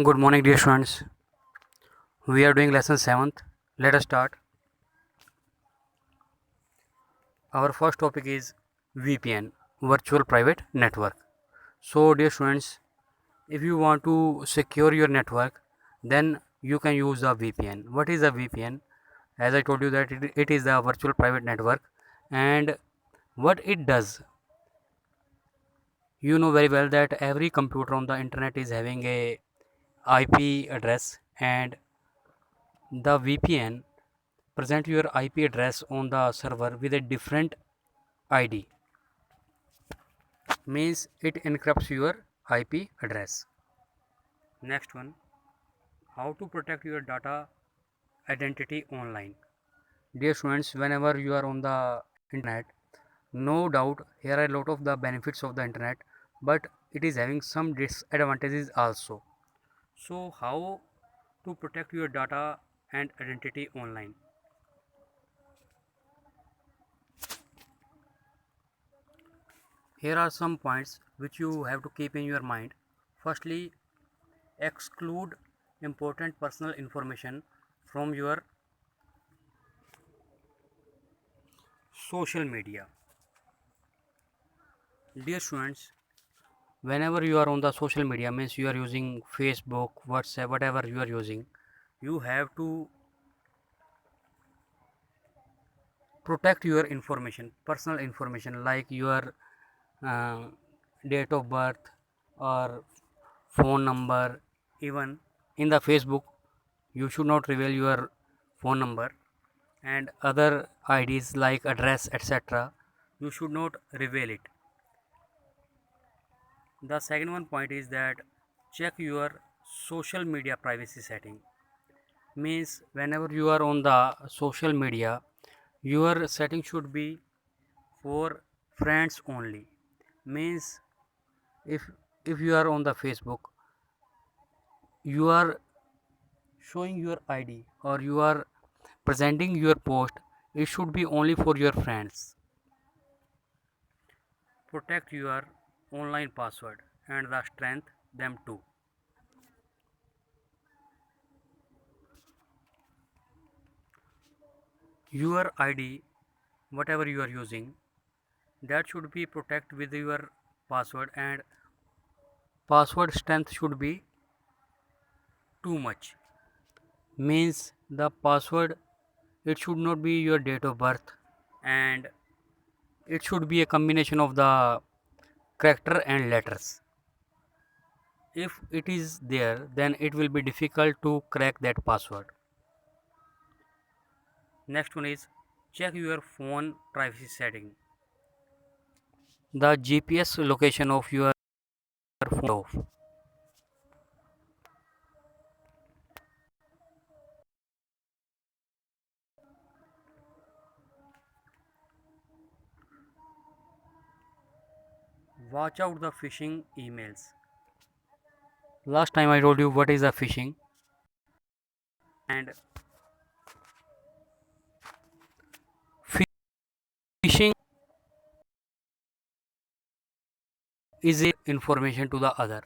Good morning, dear students. We are doing lesson 7th. Let us start. Our first topic is VPN, Virtual Private Network. So, dear students, if you want to secure your network, then you can use a VPN. What is a VPN? As I told you that it is a virtual private network, and what it does, you know very well that every computer on the internet is having a IP address, and the VPN present your IP address on the server with a different ID, means it encrypts your IP address. Next one, how to protect your data identity online. Dear students, whenever you are on the internet, no doubt here are a lot of the benefits of the internet, but it is having some disadvantages also. So how to protect your data and identity online? Here are some points which you have to keep in your mind. Firstly, exclude important personal information from your social media. Dear students, whenever you are on the social media, means you are using Facebook, WhatsApp, whatever you are using, you have to protect your information, personal information, like your uh, date of birth or phone number. Even in the Facebook, you should not reveal your phone number, and other IDs like address, etc. You should not reveal it. The second one point is that check your social media privacy setting. Means whenever you are on the social media, your setting should be for friends only. Means if if you are on the Facebook, you are showing your ID or you are presenting your post, it should be only for your friends. Protect your online password and the strength them too. Your ID, whatever you are using, that should be protected with your password, and password strength should be too much. Means the password, it should not be your date of birth, and it should be a combination of the character and letters. If it is there, then it will be difficult to crack that password. Next one is check your phone privacy setting. The GPS location of your phone off. Watch out the phishing emails. Last time I told you what is a phishing, and phishing is a information to the other.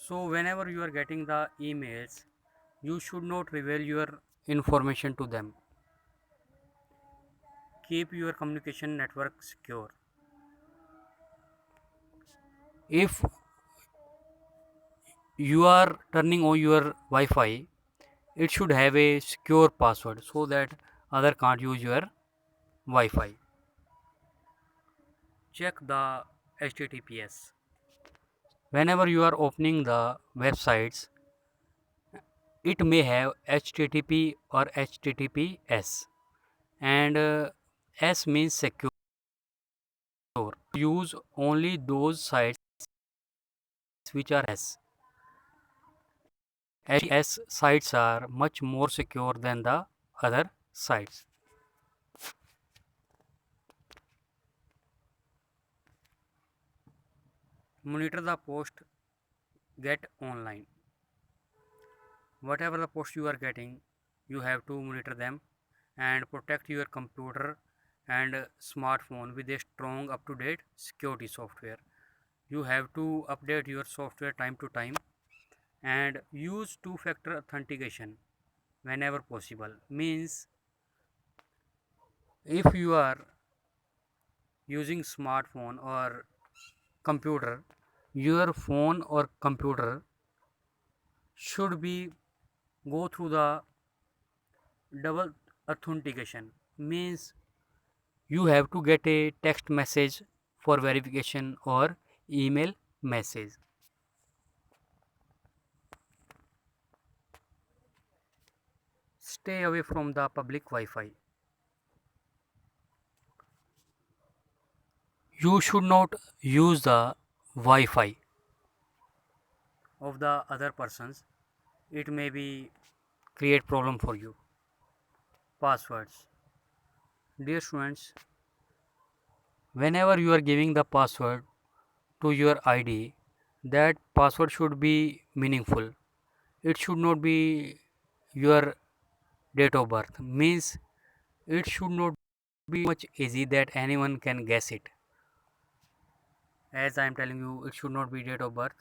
So whenever you are getting the emails, you should not reveal your information to them. Keep your communication network secure. If you are turning on your Wi-Fi, it should have a secure password so that other can't use your Wi-Fi. Check the HTTPS. Whenever you are opening the websites, it may have HTTP or HTTPS, and S means secure. Use only those sites which are S. HTTPS sites are much more secure than the other sites. Monitor the post get online. Whatever the post you are getting, you have to monitor them and protect your computer and smartphone with a strong up-to-date security software. You have to update your software time to time and use two-factor authentication whenever possible. Means if you are using smartphone or computer, your phone or computer should be go through the double authentication. Means you have to get a text message for verification or email message. Stay away from the public Wi-Fi. You should not use the Wi-Fi of the other persons. It may be create problem for you. Passwords. Dear students, whenever you are giving the password to your ID, that password should be meaningful. It should not be your date of birth. Means it should not be much easy that anyone can guess it. As I am telling you, it should not be date of birth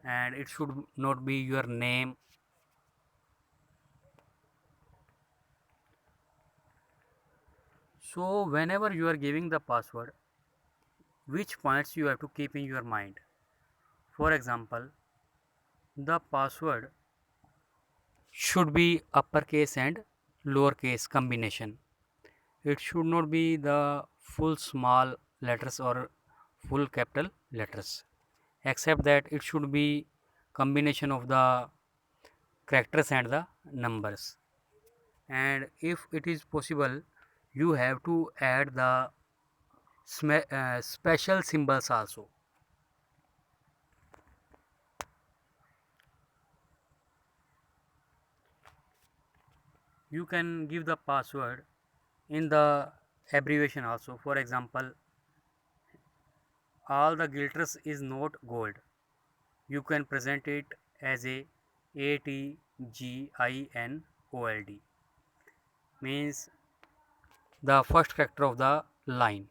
and it should not be your name. So whenever you are giving the password, which points you have to keep in your mind. For example, the password should be uppercase and lowercase combination. It should not be the full small letters or full capital letters, except that it should be combination of the characters and the numbers. And if it is possible, you have to add the special symbols also. You can give the password in the abbreviation also. For example, all the glitters is not gold. You can present it as a ATGINOLD, means the first character of the line.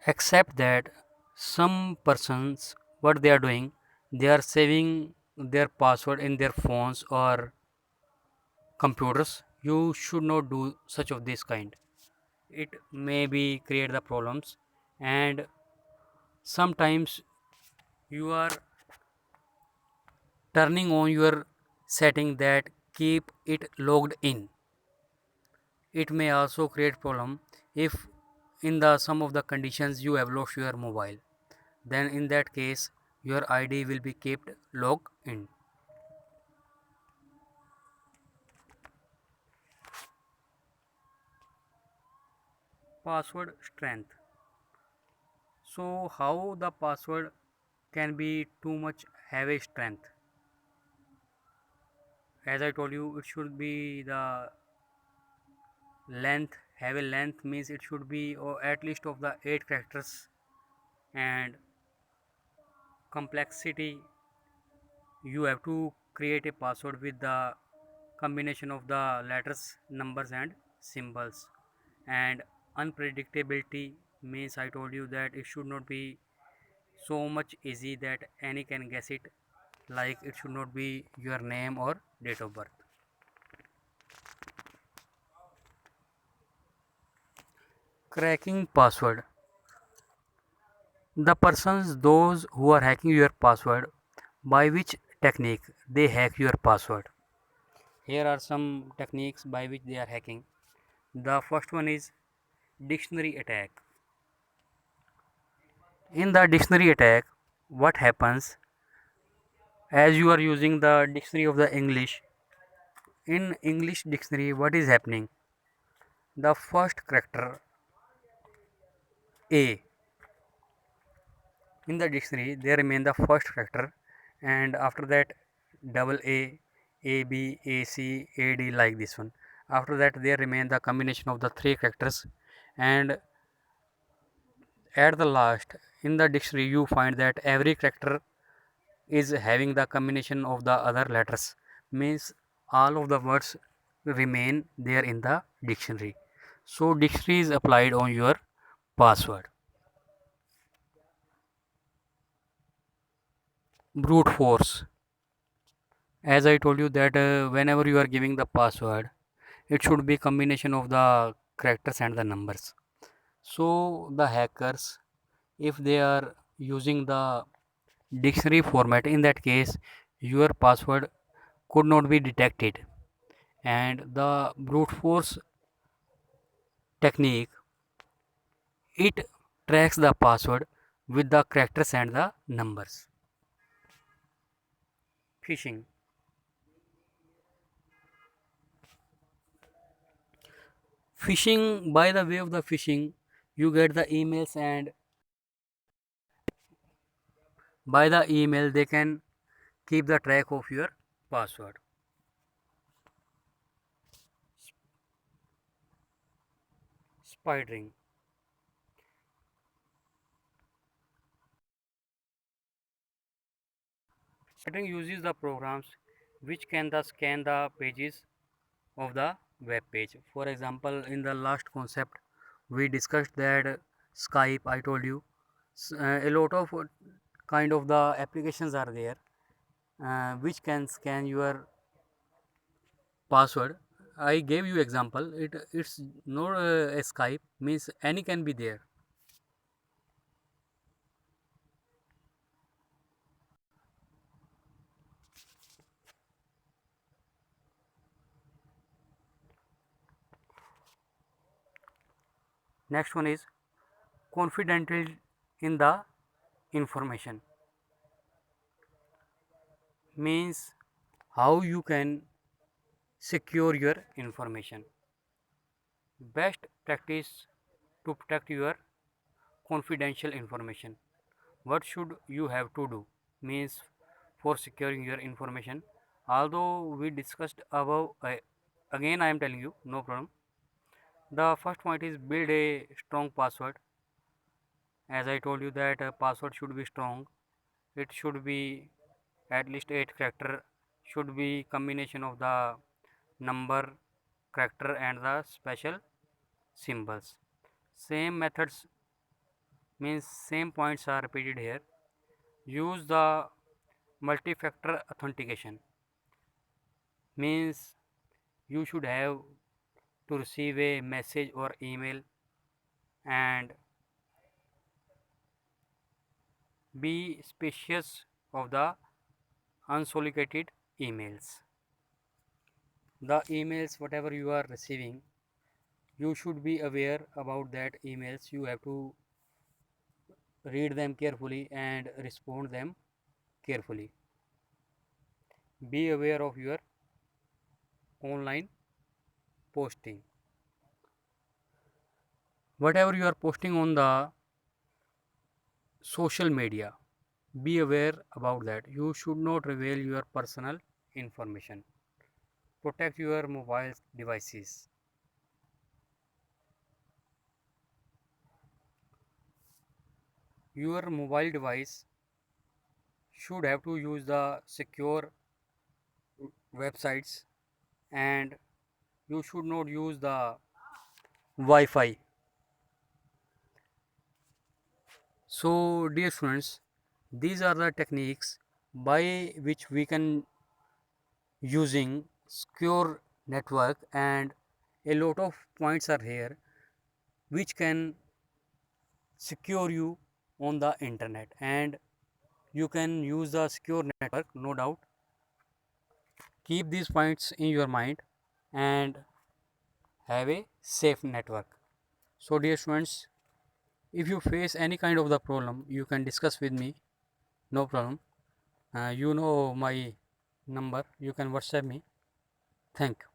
Except that some persons, what they are doing, they are saving their password in their phones or computers. You should not do such of this kind. It may be create the problems, and sometimes you are turning on your setting that keep it logged in. It may also create problem if in the some of the conditions you have lost your mobile, then in that case your ID will be kept logged in. Password strength. So how the password can be too much have a strength? As I told you, it should be the length, have a length, means it should be or at least of the 8 characters, and complexity, you have to create a password with the combination of the letters, numbers and symbols. And unpredictability means I told you that it should not be so much easy that any can guess it, like it should not be your name or date of birth. Cracking password. The persons those who are hacking your password, by which technique they hack your password? Here are some techniques by which they are hacking. The first one is dictionary attack. In the dictionary attack, what happens, as you are using the dictionary of the English, in English dictionary what is happening, the first character A in the dictionary they remain the first character, and after that double A B A C A D, like this one. After that there remain the combination of the three characters, and at the last in the dictionary you find that every character is having the combination of the other letters, means all of the words remain there in the dictionary. So dictionary is applied on your password. Brute force, as I told you that whenever you are giving the password, it should be combination of the characters and the numbers. So the hackers, if they are using the dictionary format, in that case your password could not be detected, and the brute force technique, it tracks the password with the characters and the numbers. Phishing. Phishing, by the way of the phishing, you get the emails, and by the email they can keep the track of your password. Spidering. Spidering uses the programs which can scan the pages of the web page. For example, in the last concept we discussed that Skype, I told you, a lot of kind of the applications are there which can scan your password. I gave you example, it's not a Skype, means any can be there. Next one is confidential in the information, means how you can secure your information. Best practice to protect your confidential information. What should you have to do, means for securing your information? Although we discussed above, again I am telling you, no problem. The first point is build a strong password. As I told you that a password should be strong. It should be at least 8 character, should be combination of the number, character and the special symbols. Same methods, means same points are repeated here. Use the multi-factor authentication, means you should have to receive a message or email and be suspicious of the unsolicited emails. The emails whatever you are receiving, you should be aware about that emails. You have to read them carefully and respond them carefully. Be aware of your online posting. Whatever you are posting on the social media, be aware about that. You should not reveal your personal information. Protect your mobile devices. Your mobile device should have to use the secure websites, and you should not use the Wi-Fi. So dear students, these are the techniques by which we can using secure network, and a lot of points are here which can secure you on the internet, and you can use the secure network, no doubt. Keep these points in your mind and have a safe network. So dear students, if you face any kind of the problem, you can discuss with me, no problem. You know my number, you can WhatsApp me. Thank you.